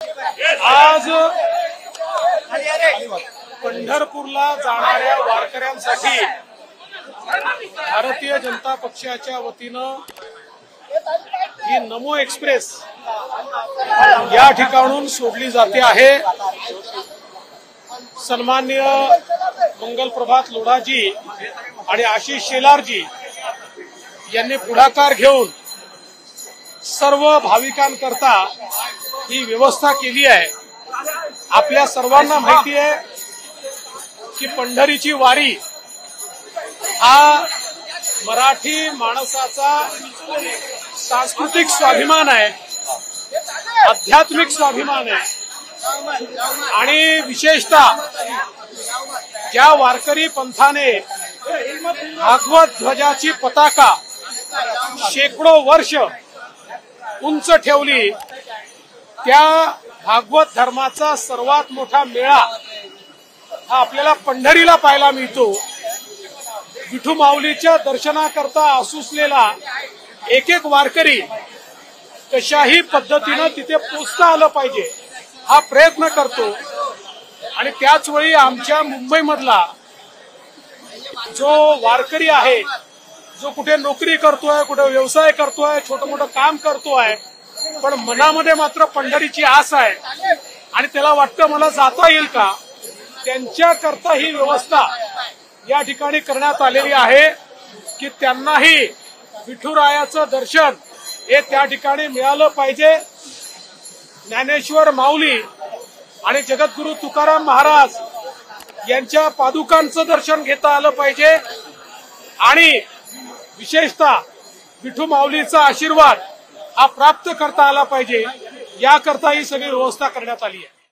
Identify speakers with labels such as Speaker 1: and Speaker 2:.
Speaker 1: आज पंढरपूरला जाणाऱ्या वारकऱ्यांसाठी भारतीय जनता पक्षाच्या वतीनं ही नमो एक्सप्रेस या ठिकाणून सोडली जाते आहे। सन्माननीय मंगल प्रभात लोढाजी आणि आशिष शेलारजी यांनी पुढाकार घेऊन सर्व भाविकांकरता ही व्यवस्था केली आहे। आपल्या सर्वांना माहिती आहे की पंढरीची वारी हा मराठी माणसाचा सांस्कृतिक स्वाभिमान आहे, आध्यात्मिक स्वाभिमान आहे आणि विशेषतः ज्या वारकरी पंथाने भागवत ध्वजाची पताका शेकडो वर्ष उंच ठेवली, त्या भागवत धर्माचा सर्वात मोठा मेळा हा आपल्याला पंढरीला पाहायला मिळतो। विठू माऊलीच्या दर्शनाकरता आसुसलेला एक एक वारकरी कशाही पद्धतीनं तिथे पोचता आलं पाहिजे हा प्रयत्न करतो। आणि त्याच वेळी आमच्या मुंबईमधला जो वारकरी आहे, जो कुठे नोकरी करतोय, कुठे व्यवसाय करतोय, छोटं मोठं काम करतोय, पण मनामध्ये मात्र पंढरीची आस आहे आणि त्याला वाटतं मला जाता येईल का, त्यांच्याकरता ही व्यवस्था या ठिकाणी करण्यात आलेली आहे की त्यांनाही विठुरायाचं दर्शन हे त्या ठिकाणी मिळालं पाहिजे। ज्ञानेश्वर माऊली आणि जगद्गुरु तुकाराम महाराज यांच्या पादुकांचं दर्शन घेता आलं पाहिजे आणि विशेषतः विठू माऊलीचा आशीर्वाद हा प्राप्त करता आला पाहिजे, याकरता ही सगळी व्यवस्था करण्यात आली आहे।